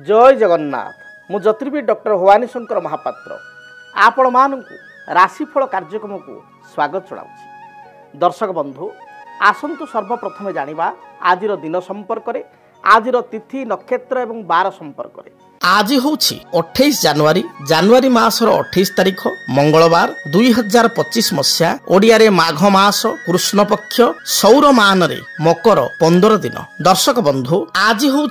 जय जगन्नाथ मु ज्योतिर्विद डॉक्टर भवानी शंकर महापात्र आपण मानकु राशिफल कार्यक्रम को स्वागत जनाऊँ। दर्शक बंधु आसंतु सर्वप्रथमे जानिबा आजिर दिन संपर्क रे आजिर तिथि नक्षत्र एवं बार संपर्क रे। आज हूँ 28 जनवरी मासर 28 तारिख मंगलवार 2025 मसीहा ओडिया रे माघ मास कृष्ण पक्ष सौर मान रे मकर 15 दिन। दर्शक बंधु आज हूँ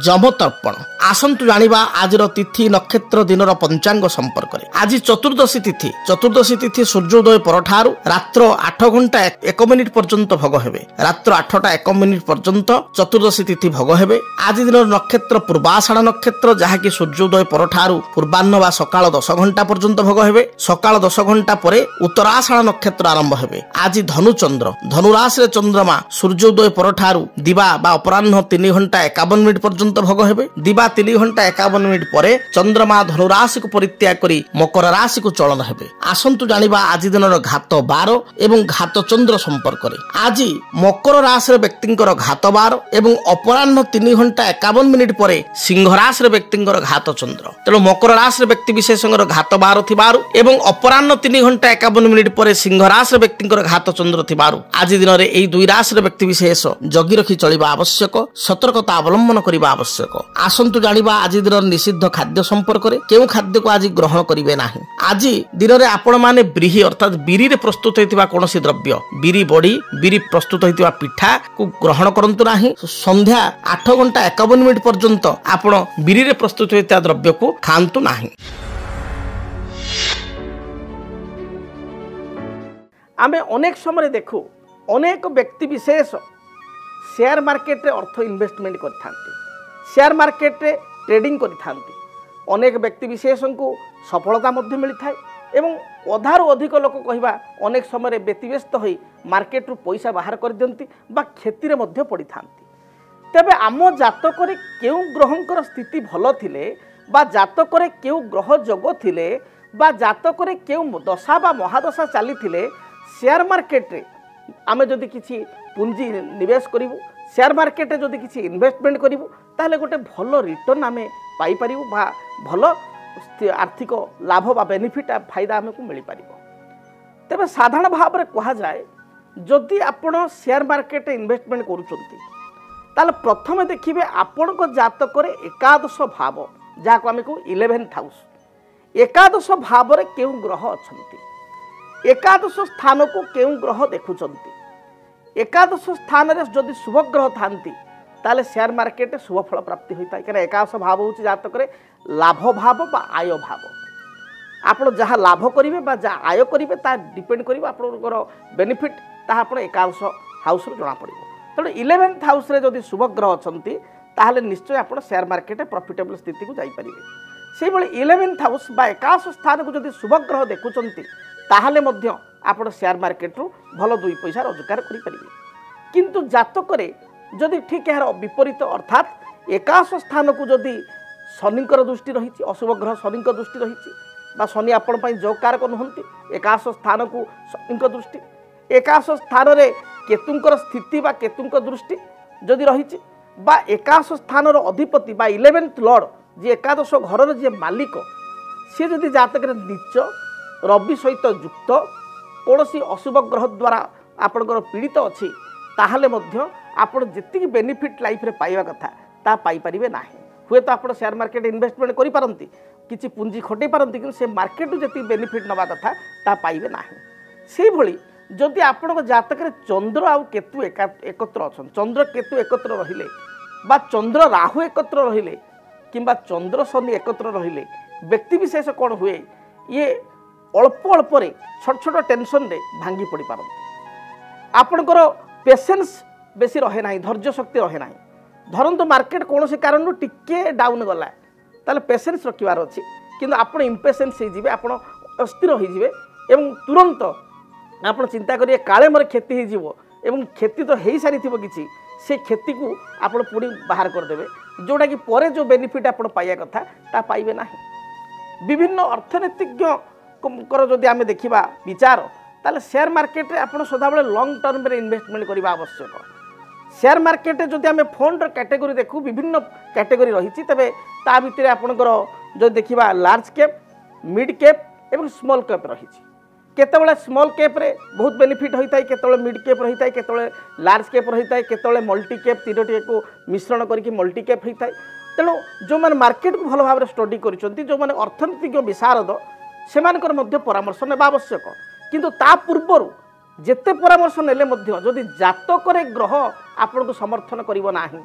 जम तर्पण। आसंतु जानिबा आजिर तिथि नक्षत्र दिनर पंचांग संपर्क रे। आज चतुर्दशी तिथि सूर्योदय परठारु रात्र 8 घंटा 1 मिनिट पर्यंत भोग हेबे। रात्र 8टा 1 मिनिट पर्यंत चतुर्दशी तिथि भोग हेबे। आज दिन नक्षत्र पूर्वाषाढ़ नक्षत्र जहाँकि सूर्योदय परठारु पूर्वाह्न बा सकाळ 10 घंटा पर्यंत भोग हेबे। सकाळ 10 घंटा परे उत्तराषाढ़ नक्षत्र आरंभ हेबे। आज धनुचंद्र धनुराशि रे चंद्रमा सूर्योदय परठारु दिवा बा अपराह्न 3 घंटा 51 मिनिट पर्यंत भोग हेबे। दिवा 3 घंटा 51 मिनिट परे चंद्रमा धनुराशि को परित्याग करी मकर राशि को चलन हेबे। आसंतु जानिबा आज दिनर घात 12 एवं घात चंद्र संपर्क रे। आज मकर राशि रे व्यक्तिंकर घात 12 एवं अपराह्न 3 घंटा 51 मिनिट परे सिंह राशि रे व्यक्तिंकर घात चंद्र। तेणु मकर राशि रे व्यक्ति विशेषकर घात 12 थिबारु एवं अपराह्न 3 घंटा 51 मिनिट परे सिंह राशि रे व्यक्तिंकर घात चंद्र थिबारु आज दिन रे एई दुई राशि रे व्यक्ति विशेष जगी रखी चलिबा आवश्यक, सतर्कता अवलंबन करिबा आवश्यक। आसंतु जानिबा आज दिन निषिद्ध खाद्य संपर्क रे। केउ खाद्य को आज ग्रहण करिवे नाही। आज दिन रे आपण माने ब्रीही अर्थात बिरी रे प्रस्तुत हेतिबा कोनोसी द्रव्य बिरी बड़ी बिरी प्रस्तुत हेतिबा पिठा को ग्रहण करंतु नाही। संध्या 8 घंटा 51 मिनिट पर्यंत आपण बिरी रे प्रस्तुत हेतिबा द्रव्य को खांतु नाही। आमे अनेक समय देखू अनेक व्यक्ति विशेष शेयर मार्केट रे अर्थ इन्वेस्टमेंट करथांती, शेयर मार्केट रे ट्रेडिंग करथांती। अनेक व्यक्ति विशेष को सफलता मध्य मिलता है एवं अधारू अधिक लोक कहवा अनेक समय व्यतिव्यस्त हो मार्केट रु पैसा बाहर कर दियंती बा क्षति रे मध्य पड़ी थांती। तेबे आम जातक रे केउ ग्रहंकर स्थिति भल थिले बा जातक रे केउ ग्रह जोग थिले बा जातक रे केउ दशा बा महादशा चली थिले शेयर मार्केट रे आमे जदि किछि पूंजी निवेश करिवु, शेयर मार्केट रे जदि किछि इन्वेस्टमेंट करिवु ताहले गोटे भल रिटर्न आमे पाई परिवु बा भल आर्थिक लाभ बा बेनिफिट फायदा आमको मिल पार। तेबे साधारण भाव में कह जाए जदि आपण शेयर मार्केट इन्वेस्टमेंट करुचंती ताले प्रथमे देखिबे आपण को जातक रे एकादश भाव जहाँ को आमे को 11th हाउस एकादश भाव रे केउ ग्रह अछंती, एकादश स्थान को केउ ग्रह देखुचंती। एकादश स्थान रे जदि शुभ ग्रह थांती ताले शेयर मार्केट शुभ फल प्राप्ति होता है। कहीं एकादश भाव हूँ जातक रे लाभ भाव बा आय भाव। आप जहाँ लाभ करेंगे बा जहाँ आय करेंगे ता डिपेंड कर आपंकर बेनिफिट ताहा आपण एकादश हाउस जना पड़ो। तेणु 11th हाउस रे जदि शुभ ग्रह अछंती ताहले निश्चय आप शेयर मार्केट प्रॉफिटेबल स्थिति को जाई परिबे। से भली 11th हाउस बा एकादश स्थान को जदि शुभ ग्रह देखुचंती ताहले मध्य आपण शेयर मार्केट रु भल 2 पैसा रोजगार करि परिबे। किंतु जातक रे जदि ठीक यार विपरीत अर्थात एकादश स्थान को जदि शनिकर दृष्टि रही अशुभ ग्रह शनिकर दृष्टि रही शनि आपण पाई जो कारक नुहंती एकादश स्थान को शनिकर दृष्टि एकादश स्थान रे केतुंकर स्थिति बा केतुंकर दृष्टि जदि रही बा एकादश स्थान अधिपति बा 11th लॉर्ड जी एकादश घर जी मालिक सी जदि जातक नीच रवि सहित युक्त कौनसी अशुभ ग्रह द्वारा आपणकर पीड़ित अच्छी ताहले मध्य आपण जेतिक बेनिफिट लाइफ रे पाइबा कथा ता पाई परिबे नाही। हुए तो आप शेयर मार्केट इन्वेस्टमेंट करि पारंती किछि पूंजी खटै पारंती कि से मार्केट रु जेतिक बेनिफिट नबा कथा ता पाइबे नाही। सेही भली जदि आपण जातक रे चंद्र आ केतु एकत्र अछन चंद्र केतु एकत्र रहिले बा चंद्र राहु एकत्र रहिले किंबा चंद्र शनि एकत्र रहिले व्यक्ति विशेष कौन हुए ये अल्प अल्प छोट छोट टेंशन रे भांगी पड़ी पारंती। आपणकर पेशेंस बेसी रहे ना, धैर्य शक्ति रहे ना। धरंतु मार्केट कौन से कारण टिके डाउन गला ताले पेशेंस रखिबार अछि किंतु आपण इम्पेशेंस हो जिवे आपण अस्थिर हो जिवे एवं तुरंत आपण चिंता करिए काले मोर क्षति हो जिवो एवं क्षति तो हेई सारी थिबो किछि से क्षति को आपण पुणी बाहर कर देबे जोटा कि परे जो बेनिफिट आपण पाइया कथा ता पाइबे नाही। विभिन्न अर्थनीतिज्ञ कर जदि आमे देखिबा विचार ताले शेयर मार्केट रे आपण सदा बेले लॉन्ग टर्म रे इन्वेस्टमेंट करबा आवश्यक। शेयर मार्केट जदि आमे फंड कैटेगरी देखू विभिन्न कैटेगरी रही तेबे ता भितर आपणकर जो देखा लार्ज कैप मिड कैप एवं स्मॉल कैप रही केतबले स्मॉल कैप रे बहुत बेनिफिट होता है केतबले मिड कैप रही है केतबले लार्ज कैप रही है केतबले मल्टी कैप तीनोटी को मिश्रण करके मल्टी कैप होता है तेणु जो मैंने मार्केट को भल भाव स्टडी कर जो मैंने अर्थनीतिक विशारद से परामर्श नेबा आवश्यक किंतु ता पूर्वर जेते परामर्श नेले जदि जातक ग्रह आपण को समर्थन करिवो नाही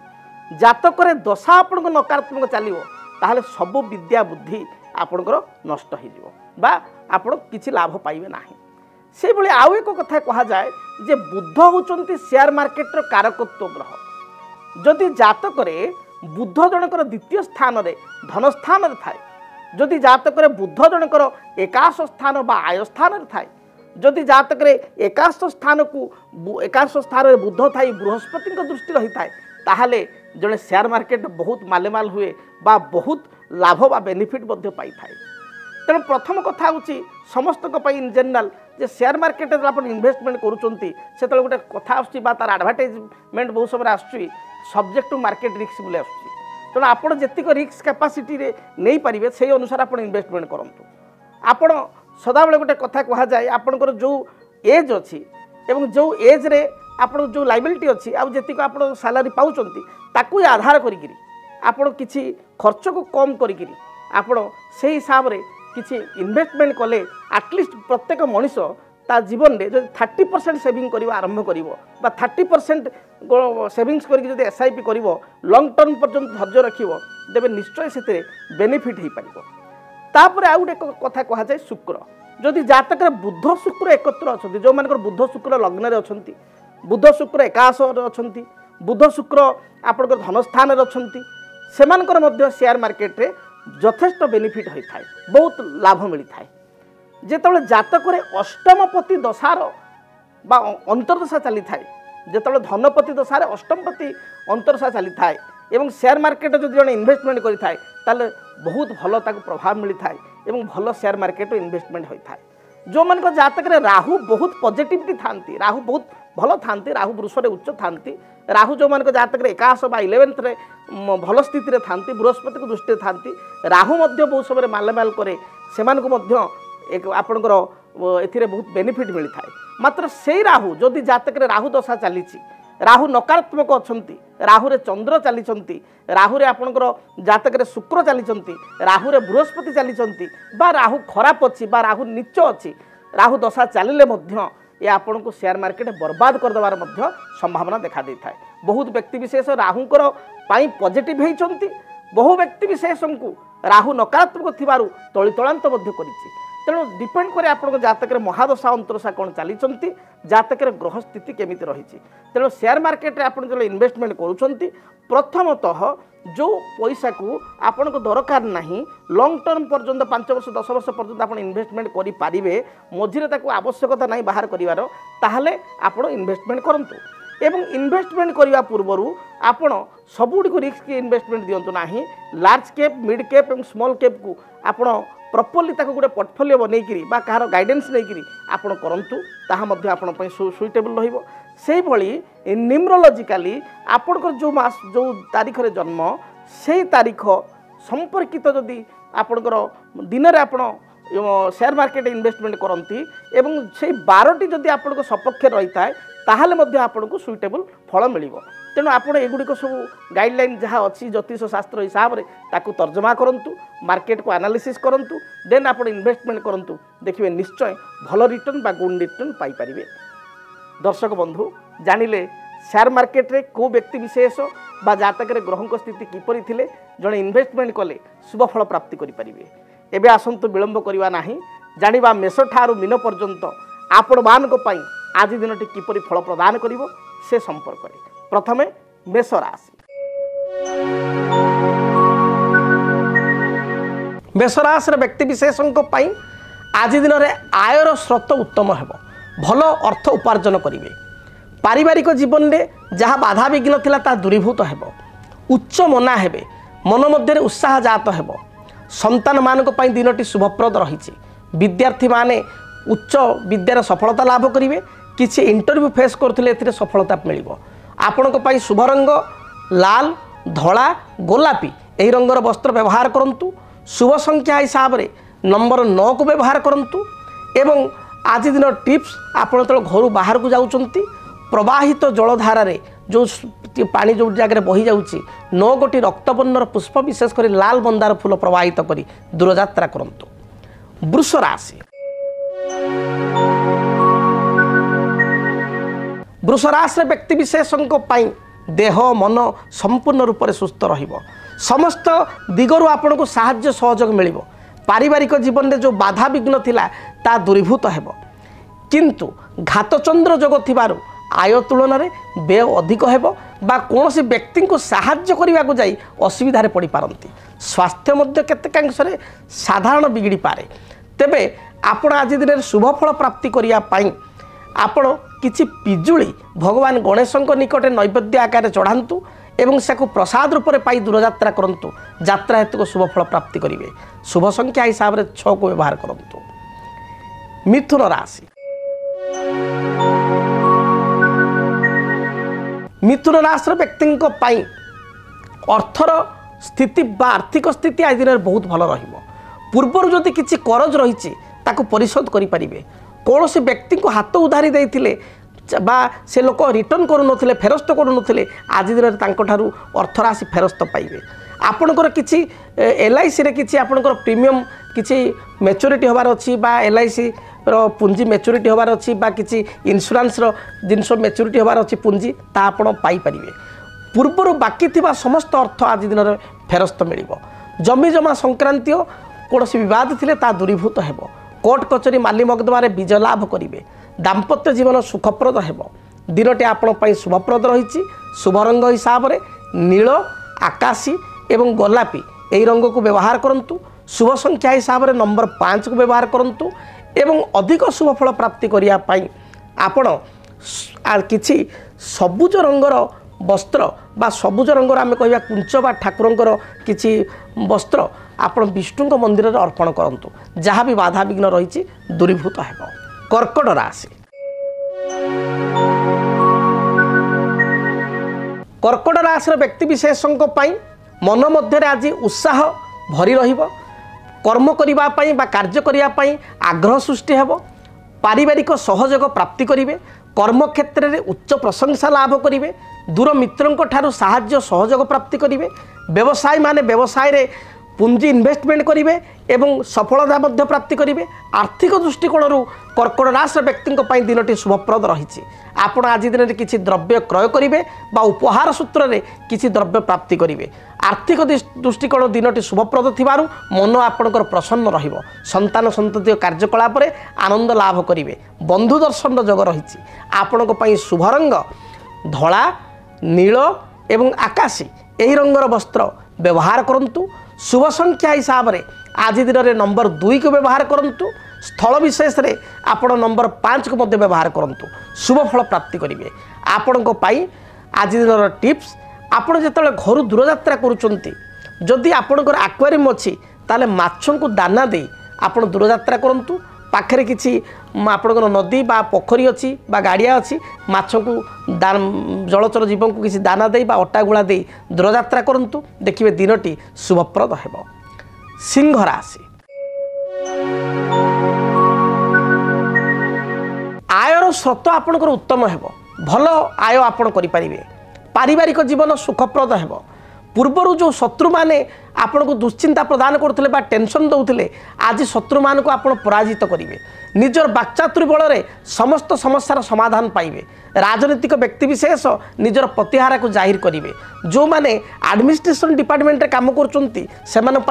जातक दशा आपण को नकारात्मक चलिवो ताहले सब विद्या बुद्धि आपणकर नष्ट हो बा आपण किछि लाभ पाइबे नाही से भली आउ एक कथा कहा जाए जे बुध होचंती शेयर मार्केट रो कारकत्व ग्रह जदि जातक बुध जनकर द्वितीय स्थान रे धन स्थान रे थाए जदि जातक बुध जनकर एकादश स्थान बा आय स्थान रे थाए जदि जातक एकादश स्थान को एकादश स्थान रे बुध थाई बृहस्पति दृष्टि रही थाए ताहले जड़े शेयर मार्केट बहुत मालेमाल हुए बा बहुत लाभ बा बेनिफिट पाई थाए तेणु प्रथम कथा हूँ समस्त in general J share market आप इन्वेस्टमेंट करुँच गोटे कथा आसुच्ची तार एडभार्टाइजमेंट बहुत समय आसुच्ची सब्जेक्ट टू मार्केट रिस्क बोले आसुच्ची तेणु आपड़ जीक रिस्क कैपेसिटी नहीं पारे से अनुसार आप इन्वेस्टमेंट करूँ आपड़ सदाबले गोटे कथा कह जाए आपंकर जो एज अच्छी एवं जो एज रे आप जो लाइबिलिटी अच्छी आउ जी आप सैलरी पाँच ताकू आधार करी आपण किसी खर्च को कम करी आपण से हिसाब रे किसी इन्वेस्टमेंट कले एटलिस्ट प्रत्येक मनीष ता जीवन में जो 30% सेविंग करवा आरंभ कर 30% सेविंग्स करके SIP कर लंग टर्म पर्यंत धैर्य रखिबो तेबे निश्चय से बेनिफिट हो पार तापर आउ गोटे कथा कह जाए शुक्र जदि जातक बुध शुक्र एकत्र अच्छा जो मान बुध शुक्र लग्न अच्छा बुध शुक्र एकादश अच्छा बुध शुक्र आपंकर धन स्थान अच्छा से शेयर मार्केट रे यथेष्ट बेनिफिट होता है बहुत लाभ मिलता है जेतबले जातक अष्टमपति दशार बा अंतर्दशा चली थाए जेतबले धनपति दशार अष्टमपति अंतर्दशा चली थाए एवं शेयर मार्केट जो जन इन्वेस्टमेंट करिथाए ताले बहुत भल ताको प्रभाव मिलता है एवं भल शेयर मार्केट इन्वेस्टमेंट होता है जो मान जातक राहु बहुत पॉजिटिविटी थांती राहु बहुत भल थांती राहु वृषरे उच्च थांती राहु जो मान जातक एकादश बा 11th रे भल स्थिति थांती बृहस्पति को दृष्टि थांती राहु मध्य बहुत समय मालेमाल करे सेमान को मध्य एक आपणकर एथिरे बहुत बेनिफिट मिलता है मात्र से राहु जदि जातक राहु दशा चली राहु नकारात्मक अच्छी राहु रे चंद्र चली राहु रे आपणकर जातक शुक्र चली राहु रे बृहस्पति चली बा राहु खराब अच्छी बा राहु नीच अच्छी राहु दशा चलिले मध्य ये आपण को शेयर मार्केट बर्बाद करदेवार संभावना देखा देता है बहुत व्यक्ति विशेष राहुंकर पाई पॉजिटिव होती बहु व्यक्ति विशेष को राहु नकारात्मक थिबारु तलितलांत तेणु डिपेंड करे आपण जातक महादशा अंतरदशा कौन चली जातक ग्रह स्थिति केमिति रही तेणु शेयर मार्केट रे आपण जो इन्वेस्टमेंट करूछंती प्रथमतः जो पैसा को आपण को दरकार नहीं लॉन्ग टर्म पर्यंत 5 वर्ष 10 वर्ष पर्यंत आपण इन्वेस्टमेंट करि पारिबे मझिरे ताको आवश्यकता नहीं बाहर करिवार ताहले आपण इन्वेस्टमेंट करंतु एवं इन्वेस्टमेंट करने पूर्वर आपण सबुड़ी रिस्क इन्वेस्टमेंट दिंतु ना लार्ज कैप मिड कैप और स्मॉल कैप को आपण प्रॉपर्ली ताको गोटे पोर्टफोलियो बनईकरी बा कहार गाइडेंस नहीं आपण करंतु ताहा मध्य आपण पई सुइटेबल रहिबो सेही भली न्यूमरोलॉजिकली आपणकर जो मास जो तारीख रे जन्म से तारीख संपर्कित जदि आपणकर दिन रे आपण शेयर मार्केट इन्वेस्टमेंट करती एवं से 12टी जदि आपण सपक्ष रही थाए ताहले मध्य आपण को सुइटेबल फल मिलिबो तेणु आपण एगुड़िक सब गाइडलाइन जहाँ अच्छी ज्योतिष शास्त्र हिसाब से ताकू तर्जमा करंतु मार्केट को एनालिसिस करंतु देन आपण इन्वेस्टमेंट करंतु देखिए निश्चय भल रिटर्न बा गुड रिटर्न पाई परिबे। दर्शक बंधु जानिले शेयर मार्केट रे को व्यक्ति विशेष बा जातक रे ग्रहों स्थिति किपरि थिले जणे इन्वेस्टमेंट कले शुभ फल प्राप्ति करि परिबे। एबे आसंतु विलंब करिवा नाही जानिबा मेष ठारू मीन पर्यंत आपण मानक पई आज दिनटी किपरि फल प्रदान करिवो से संपर्क रे प्रथमे मेष राशि। मेष राशि व्यक्ति विशेषों आज दिन में आयर स्रोत उत्तम हेब भल अर्थ उपार्जन करेंगे पारिवारिक जीवन में जहाँ बाधा विघ्न थिला ता दूरीभूत हेब उच्च मना हेबे मन मध्य उत्साह जात हेब संतान मान दिनटी शुभप्रद रही विद्यार्थी माने उच्च विद्यार सफलता लाभ करेंगे किसी इंटरव्यू फेस करते सफलता मिल आपण शुभ रंग लाल धला गोलापी यही रंगर वस्त्र व्यवहार करूँ। शुभ संख्या हिसाब से नंबर 9 को व्यवहार करूँ। एवं आज दिन टिप्स आपण जो घर बाहर को जाउछंती प्रवाहित जलधारा रे जो पानी जो जगह बही जाऊँगी 9 गोटी रक्तवर्णर पुष्प विशेष कर लाल मंदार फूल प्रवाहित करी दूरयात्रा करूँ। वृष राशि वृष राशि व्यक्ति विशेषों देह मन संपूर्ण रूप से सुस्थ रहिबो। समस्त दिगरु आपन को साहाय्य सहयोग मिलिबो। पारिवारिक जीवन में जो बाधा विघ्न थिला ता दूरीभूत हेबो। किंतु घातचंद्र जोग थिबारु आय तुलन में व्यय अधिक हेबो बा कोनोसी व्यक्ति को साहाय्य करने को जाई असुविधा पड़ पारती। स्वास्थ्य मध्य केतेकांशरे साधारण बिगड़ी पारे। तेबे आपण आज दिन शुभ फल प्राप्ति करिया पाई आपण किछि पिजुली भगवान गणेश निकटे नैवेद्य आकार चढ़ातु एवं से प्रसाद रूप में पाई दूरयात्रा करूँ। यात्रा हेतु को शुभ फल प्राप्ति करेंगे। शुभ संख्या हिसाब से 6 को व्यवहार करूँ। मिथुन राशि मिथुन राशि व्यक्ति अर्थर स्थिति बा आर्थिक स्थिति आज दिन बहुत भल रहिबो। पूर्वर जदि किछि करज रही परिशोध करें। कौन से व्यक्ति को हाथ उधारी देते बा से लोक रिटर्न करूँ फेरस्त करूँ आज दिन तांकठारु अर्थ राशि फेरस्त पाइबे। आपणकर किछि LIC रे किछि आपणकर प्रीमियम किछि मैच्योरिटी होबार अछि बा LIC रो पुंजी मैच्योरिटी होबार अछि बा किछि इंश्योरेंस रो जिनसो मैच्योरिटी होबार अछि पुंजी ता आपण पाई परिबे। पूर्वर बाकी थिबा समस्त अर्थ आज दिन रे फेरस्त मिलिबो। जमी जमा संक्रांति कौन बद थिले ता दूरीभूत हेबो। कोर्ट कचेरी माली मकदमा विजय लाभ करेंगे। दाम्पत्य जीवन सुखप्रद हेबो। दिनटी आपण पई शुभप्रद रही। शुभ रंग हिसाब से नील आकाशी एवं गोलापी यही रंग को व्यवहार करूँ। शुभ संख्या हिसाब से नंबर 5 को व्यवहार करूँ। एवं अधिक शुभ फल प्राप्ति करने आपण किछि सबुज रंगर वस्त्र बा सबुज रंगर आम कह कुंच बा ठाकुरंकर किछि वस्त्र आपण विष्णु मंदिर में अर्पण करूँ। जहाँ भी बाधा विघ्न रही दूरीभूत हेबो। कर्कट राशि कर्कट राशि व्यक्ति विशेषों मन मध्य आज उत्साह भरी रहिबो। कर्म करने बा कार्य करने आग्रह सृष्टि हेबो। पारिवारिक सहयोग प्राप्ति करेंगे। कर्म क्षेत्र में उच्च प्रशंसा लाभ करेंगे। दूर मित्रों ठारू साहाय्य सहयोग प्राप्ति करेंगे। व्यवसायी माने व्यवसाय रे पुंजी इन्वेस्टमेंट करेंगे एवं सफलता मध्य प्राप्ति करेंगे। आर्थिक दृष्टिकोण कर्कट राशि व्यक्ति दिनटी शुभप्रद रही। आपण आज दिन किसी द्रव्य क्रय करेंगे बा उपहार सूत्र में किसी द्रव्य प्राप्ति करेंगे। आर्थिक दृष्टिकोण दिनटी शुभप्रद थिबारु मन आपणकर प्रसन्न रहिबो। संतान संतति कार्यकलाप रे आनंद लाभ करेंगे। बंधु दर्शन जोग रही। आपण शुभ रंग धला नील एवं आकाशी यही रंगर वस्त्र व्यवहार करूँ। शुभ संख्या हिसाब से आज दिन में नंबर 2 को व्यवहार करूँ। स्थल विशेष रे आपण नंबर 5 को मध्य व्यवहार करूँ। शुभ फल प्राप्ति करेंगे। आपण आज दिन टिप्स आपण जिते घर दूरयात्रा करुँच जदि आपणकर एक्वेरियम अच्छी ताले माछों को दाना दे आपण दूरयात्रा करूँ। पाखे किसी आपणकर नदी बा पोखरी अच्छी बा गाड़िया अच्छी माछों को जलचर जीव को किसी दाना दे बा अटा गुड़ा दे दूरयात्रा करूँ। देखिए दिनटी शुभप्रद हेबो। सिंह राशि आयर स्रोत आपणकर उत्तम हेबो। भल आय आपण करें। पारिवारिक जीवन सुखप्रद हेबो। पूर्वर जो शत्रु माने आपण को दुश्चिंता प्रदान करते बा टेंशन दौले आज शत्रु मान को आपण पराजित करेंगे। निजर वाक्चातुर्य बल समस्त समस्यार समाधान पाइबे। राजनीतिक व्यक्ति विशेष निजर प्रतिहारा को जाहिर करेंगे। जो माने एडमिनिस्ट्रेशन डिपार्टमेंट काम कर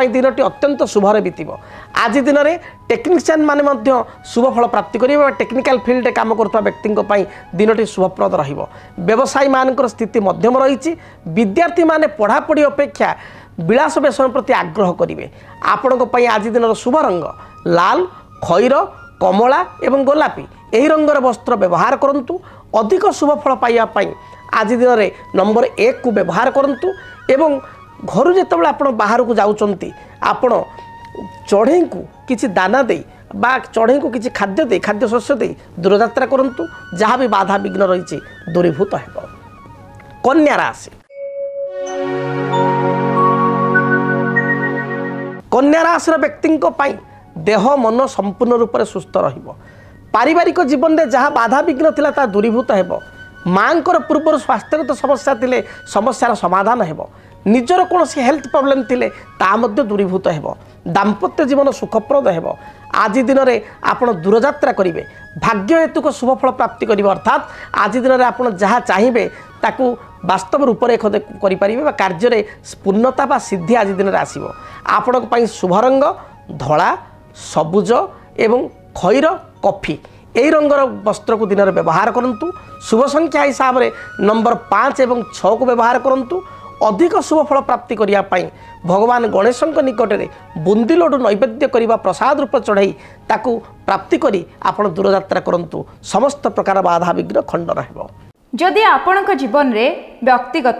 दिनटी अत्यंत शुभरे बीतब। आज दिन में टेक्निशियन माने शुभ फल प्राप्ति करेंगे। टेक्निकल फील्ड में काम कर व्यक्ति दिनटी शुभप्रद रहिबो। व्यवसायी मानकर स्थिति मध्यम रही। विद्यार्थी माने पढ़ापढ़ी अपेक्षा विलास व्यसन प्रति आग्रह करेंगे। आपण आज दिन शुभ रंग लाल खैर कमला एवं गोलापी यही रंगर वस्त्र व्यवहार करूँ। अधिक शुभ फल पाइबापी आज दिन में नंबर 1 को व्यवहार करूँ। एवं घर जिते आप बाहर को जाऊँच आपण चढ़ई को किसी दाना दे बा चढ़ई को किसी खाद्य दे खाद्य शस्य दे दूरयात्रा करूँ। जहाँ भी बाधा विघ्न रही दूरीभूत हेबो। कन्या राशि कन्या राशि व्यक्ति देह मन संपूर्ण रूप से सुस्थ रहिबो। पारिवारिक जीवन में जहाँ बाधा विघ्न थिला ता दूरीभूत हेबो। मांकर पूर्व स्वास्थ्यगत समस्या थिले समस्यार समाधान हेबो। निजर कौन हेल्थ प्रॉब्लम थिले ता मध्य दूरीभूत हेबो। दाम्पत्य जीवन सुखप्रद हेबो। आज दिन में आप दूरयात्रा करेंगे, भाग्य हेतुक शुभफल प्राप्ति करेंगे। अर्थात आज दिन में आप जहाँ चाहिए ताकू वास्तव रूपरेख करें कार्य पूर्णता बा सिद्धि आज दिन में आसो। आपण शुभ रंग धला सबुज एवं खैर कॉफी यही रंगर वस्त्र को दिन में व्यवहार करूँ। शुभ संख्या हिसाब से नंबर 5 एवं 6 को व्यवहार करूँ। अधिक शुभफल प्राप्ति करने भगवान गणेश निकट में बुंदी लड्डू नैवेद्य करने प्रसाद रूप चढ़ाई ताकू प्राप्ति करी आपण दूरयात्रा करूँ। समस्त प्रकार बाधा विघ्न खंडन हेबो। जदि आपणक जीवन में व्यक्तिगत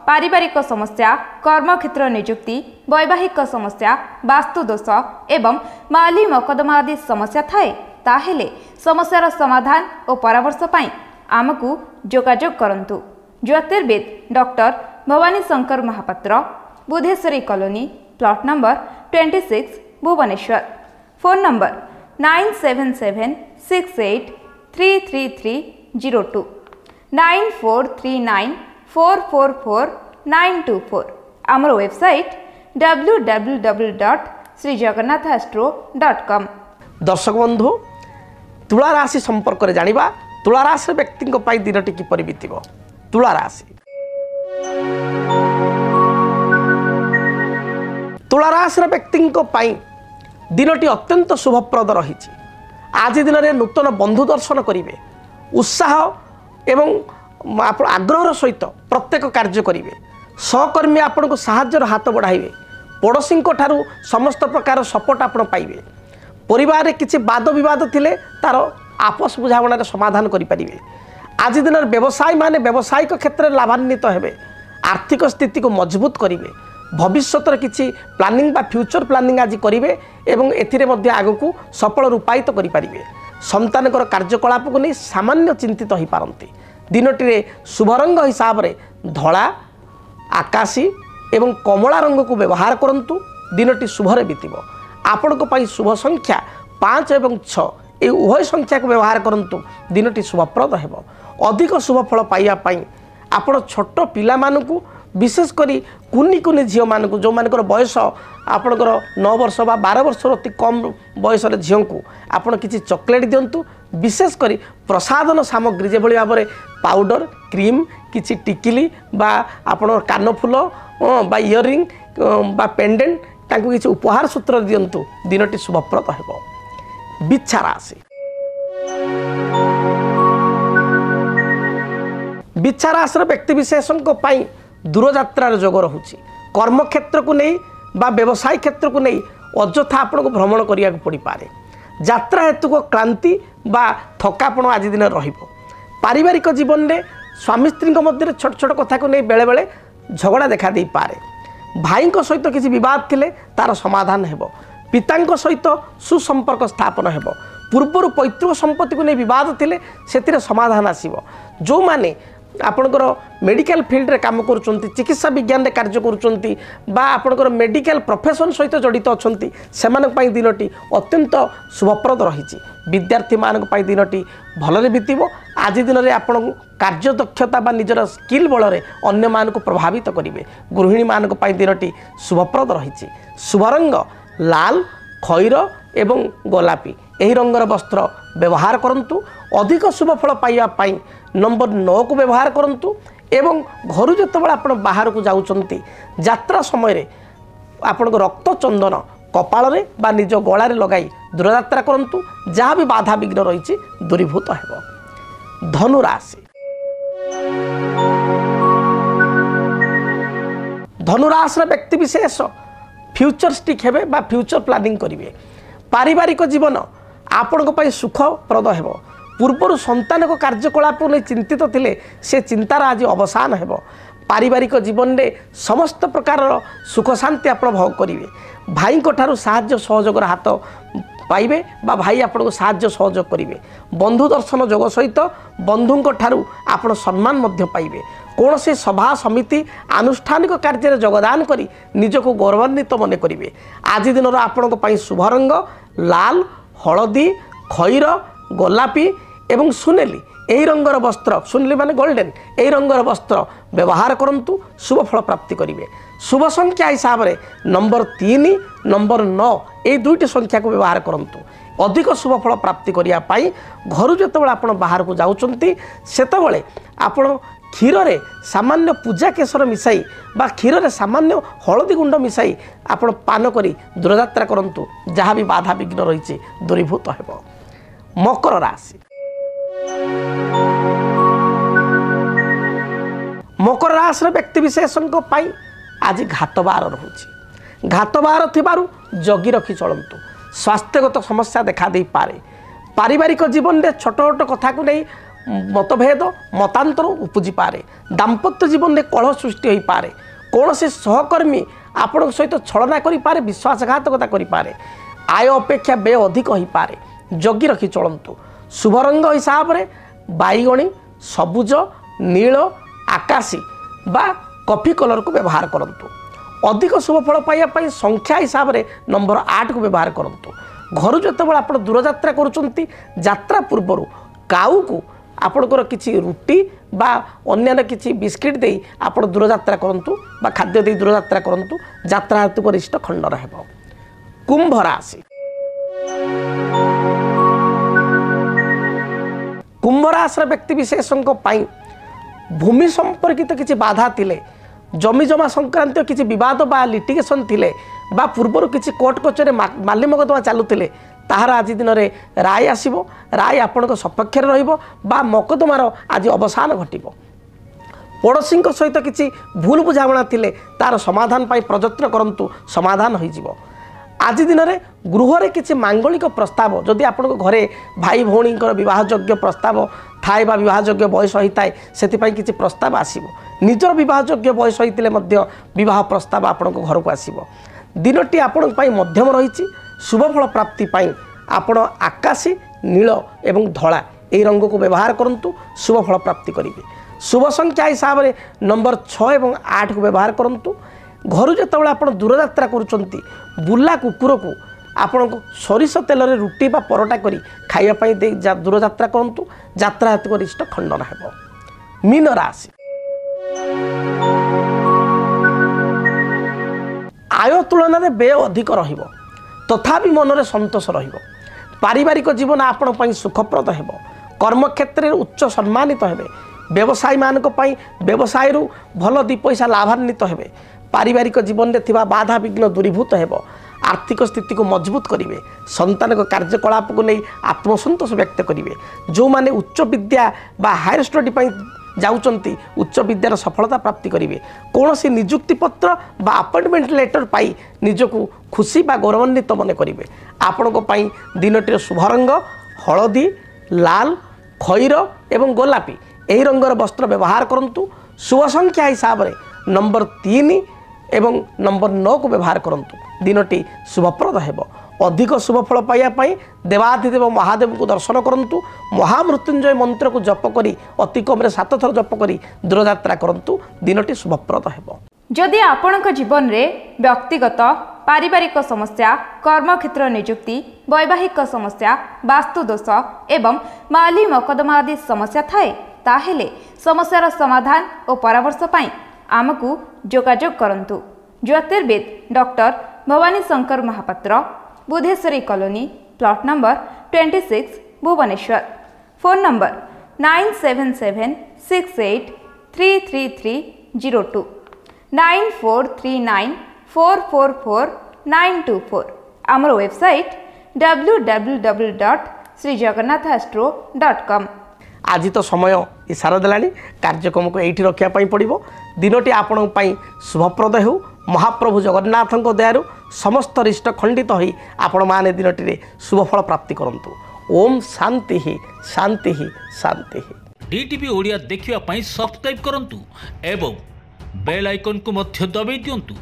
पारिवारिक समस्या, कर्मक्षेत्र नियुक्ति, वैवाहिक समस्या, वास्तुदोष एवं माली मकदमा आदि समस्या थाए ताहेले समस्यार समाधान और परामर्श पाई आमकु जोगाजोग करंतु। ज्योतिर्विद doctor Bhavani Shankar Mahapatra, Budheswari colony, plot number 26, Bhubaneswar. Phone number 9776833302 9439444924। आमर वेबसाइट www.srijagannathastro.com। दर्शक बंधु, तुला राशि संपर्क में जानिबा। तुला राशि व्यक्ति दिनटी किपरि बीतिबो। तुला राशि तुला राशि व्यक्ति दिनटी अत्यंत शुभप्रद रही। आज दिन में नूतन बंधु दर्शन करेंगे। उत्साह एवं आग्रह सहित प्रत्येक कार्य करेंगे। सहकर्मी आपन को साहाय्यर हाथ बढ़ाइबे। पड़ोशी ठारू समस्त प्रकार सपोर्ट आप पाइबे। परिवार में किसी वाद विवाद थिले तार आपस बुझामणार समाधान करें। आज दिन में व्यवसायी माने व्यावसायिक क्षेत्र में लाभान्वित हेबे। आर्थिक स्थिति को मजबूत करेंगे। भविष्य किसी प्लानिंग बा फ्यूचर प्लानिंग आज करेंगे एवं एथिरे मध्य आगकू सफल रूपायित करें। संतानकर कार्यकलाप को नहीं सामान्य चिंतित हो पारती। दिनटी शुभ रंग हिसाब से धला, आकाशी एवं कमला रंग को व्यवहार करंतु। दिनटी शुभरे बीतिबो। आपण शुभ संख्या 5 एवं 6 ये उभय संख्या को व्यवहार करंतु। दिनटी शुभप्रद हेबो। अधिक शुभफल पाइबा आपण छोट पिला मानकू विशेष करी कुनी कुनी झील मानक जो मानकर बयस आपणकर 9 वर्ष बा 12 वर्ष अति कम बयस झील को आपण किसी चॉकलेट दिंतु। विशेष करी प्रसाधन सामग्री जो भाव में पाउडर, क्रीम, किसी टिकिली बा आपण कानफुल बा इयरिंग बा पेंडेंट तांको किसी उपहार सूत्र दिंतु। दिनटी शुभप्रद हेबो। बिच्छा राशि बिच्छा राशि व्यक्ति विशेषों दूरयात्रार जोग रहुछि। कर्मक्षेत्र को नहीं बा व्यवसाय क्षेत्र को नहीं अଯଥା आपन को भ्रमण करिया पड़ी पारे। यात्रा हेतु को क्लांति बा थकापण आज दिन रहिबो। पारिवारिक जीवन में स्वामी स्त्री मध्य छोट छोट कथा को नहीं बेले बेले झगड़ा देखा दे पारे। भाई सहित किसी विवाद थिले तार समाधान हेबो। पिता सहित सुसंपर्क स्थापन हेबो। पूर्वर पैतृक संपत्ति को नहीं विवाद थिले सेतिरे समाधान आसीबो। जो माने आपणकर मेडिकल फील्ड रे काम करुचंती, चिकित्सा विज्ञान रे कार्य करुचंती बा आपणकर मेडिकल प्रोफेशन सहित जड़ित अछंती सेमानक पई दिनटी अत्यंत शुभप्रद रहिछि। विद्यार्थी मानक पई दिनटी भलरे बीतिबो। आज दिन में आपण कार्य दक्षता बा निजर स्किल बल रे अन्य मानक प्रभावित करिवे। गृहिणी मानक पई दिनटी शुभप्रद रहिछि। शुभ रंग लाल, खैर एवं गोलापी यही रंगर वस्त्र व्यवहार करंतु। अधिक शुभफल पाइबा नंबर 9 को व्यवहार करंतु। एवं घर जितेबाला आप बाहर को जाउचंती यात्रा समय आपण रक्त चंदन कपाल रे बा निज गलारे लगाई दूरयात्रा करंतु। जहाँ भी बाधा विघ्न रही दूरीभूत हेबो। धनु राशि धनु राशि व्यक्ति विशेष फ्यूचरिस्टिक हेबे बा फ्यूचर प्लानिंग करेंगे। पारिवारिक जीवन आपण सुखप्रद हेबो। पूर्वर संतान को कार्यकलाप नहीं चिंतित थिले से चिंतार आज अवसान हेबो। पारिवारिक जीवन में समस्त प्रकार सुख शांति आप भोग करेंगे। भाई ठारू साहाय्य सहयोग हाथ पाइबे बा भाई आपको साहाय्य सहयोग करेंगे। बंधु दर्शन जोग सहित बंधुंक ठारू आपण सम्मान मध्य पाइबे। कौन से सभा समिति आनुष्ठानिक कार्य योगदान करी निजको गौरवान्वित मन करेंगे। आज दिन आपण शुभ रंग लाल हलदी खईर गोलापी एवं सुनेली यही रंगर वस्त्र सुनेली माने गोल्डन यही रंगर वस्त्र व्यवहार करंतु शुभ फल प्राप्ति करेंगे। शुभ संख्या हिसाब से नंबर 3 नंबर 9 ये दुईटी संख्या को व्यवहार करंतु अधिक शुभ फल प्राप्ति करने घर जो आप बाहर को जाउचंती सेतबेले आपण क्षीर रे सामान्य पूजा केसर मिसाई बा क्षीर रे सामान्य हलदी गुंड मिसाई आपण पान करी दूरयात्रा करंतु जहाँ भी बाधा विघ्न रही दूरीभूत हेबो। मकर राशि मकर राशि व्यक्ति विशेषों आज घातबार रोचे घातबार थिबारु जगी रखी चलतु। स्वास्थ्यगत समस्या देखा दे पारे। पारिवारिक जीवन में छोट छोट कथा को नहीं मतभेद मतांतर उपजी पारे। दाम्पत्य जीवन में कलह सृष्टि हो पारे। कौन से सहकर्मी आपण सहित छलना करि पारे विश्वासघातकता करि पारे। आय अपेक्षा व्यय अधिक हो पारे। जगी रखी चलतु। शुभ रंग हिसाब से बैगणी सबुज नील आकाशी बा कॉफी कलर को व्यवहार करंतु। अधिक शुभ फल पाइबा संख्या हिसाब से नंबर 8 को व्यवहार करंतु। घर जो आप दूरयात्रा करुँच यात्रा पूर्वर काऊ को आपणकर किसी रुटी बा अन्य किसी बिस्किट दे आप दूरयात्रा करंतु बा खाद्य दे दूरयात्रा करंतु यात्रा हेतु गरिष्ठ खंड रहबो। कुंभ राशि कुंभ राशि व्यक्ति विशेषों भूमि संपर्कित किसी बाधा थिले जमी जमा संक्रांत किसी विवाद बा लिटिगेशन थिले बा पूर्वर किसी कोर्ट कचहरी माली मकदमा चलुले ताहार आज दिन में राय आसो। राय आपण सपक्ष रहा मकदमार आज अवसान घटब। पड़ोशी सहित किसी भूल बुझाणा थिले तार समाधान पाई प्रयत्न करंतु समाधान हो। आज दिन में गृह रे किसी मांगलिक प्रस्ताव जदि आपण घरे भाई भौणी बहोग्य प्रस्ताव थाए बा बहोग्य बयस होता है से किसी प्रस्ताव आसो। निजर बहोग्य बयस होते बह प्रस्ताव आपण घर को आसो। दिनटी आपण मध्यम रही। शुभ फल प्राप्ति पाई आपण आकाशी नील एवं धला यही रंग को व्यवहार करंतु शुभ फल प्राप्ति करेंगे। शुभ संख्या हिसाब से नंबर 6 और 8 को व्यवहार करंतु। घर जो आप दूरयात्रा करुँच बुला कुकुर को आपण सरिष तेल रे रुटी बा परोटा करी खाइबापी दूरयात्रा करंतु यात्रा हेतु गरिष्ठ खंडन हेबो। मीन राशि आय तुलन में व्यय अधिक रहिबो तथापि मन में संतोष रहिबो। पारिवारिक जीवन आपण सुखप्रद हेबो। कर्मक्षेत्र में उच्च सम्मानित हेबे। व्यवसायी मानक पई व्यवसाय रु भल 2 पैसा लाभान्वित हेबे। पारिवारिक जीवन में थिबा बाधा विघ्न दूरीभूत हेबो। आर्थिक स्थिति को मजबूत करेंगे। संतान कार्यकलाप को नहीं आत्मसंतोष व्यक्त करेंगे। जो माने उच्च विद्या बा हायर स्टडी जाउचंती उच्च विद्यार सफलता प्राप्ति करेंगे। कौन सी निजुक्ति पत्र बा अपॉइंटमेंट लेटर पाई निजको खुशी बा गौरवान्वित मन करेंगे। आपण दिनटीर शुभ रंग हलदी लाल खईर एवं गोलापी यही रंगर वस्त्र व्यवहार करंतु। शुभ संख्या हिसाब से नंबर 3 एवं नंबर 9 को व्यवहार करंतु। दिनटी शुभप्रद हेबो। अधिक शुभ फल पाइबापी देवाधिदेव महादेव को दर्शन करंतु। महामृत्युंजय मंत्र को जप करी अति कम 7 थर जप करी दूरयात्रा करंतु। दिनटी शुभप्रद हेबो। जदि आपणक जीवन में व्यक्तिगत पारिवारिक समस्या कर्मक्षेत्र नियुक्ति वैवाहिक समस्या वास्तुदोष एवं माली मकदमा आदि समस्या थाए ताहेले समस्यार समाधान और परामर्श पाई आमको जोगाजोग करंतु। ज्योतिर्विद doctor Bhavani Shankar Mahapatra Budheswari colony plot number 26 Bhubaneswar. Phone number 9776833302 9439444924। आमर वेबसाइट www.srijagannathastro.com। आज तो समय इशारा देलानी कार्यक्रम को यही रखापी पड़ो। दिनटी आपण शुभप्रद हो। महाप्रभु जगन्नाथ दयारू समस्त रिष्ट खंडित हो आपण माने दिनटी शुभफल प्राप्ति करंतु। ओम शांति ही शांति ही शांति ही। डीटीवी ओडिया देखिवा पई सब्सक्राइब करंतु एवं बेल आइकन को मध्य दबाई दियंतु।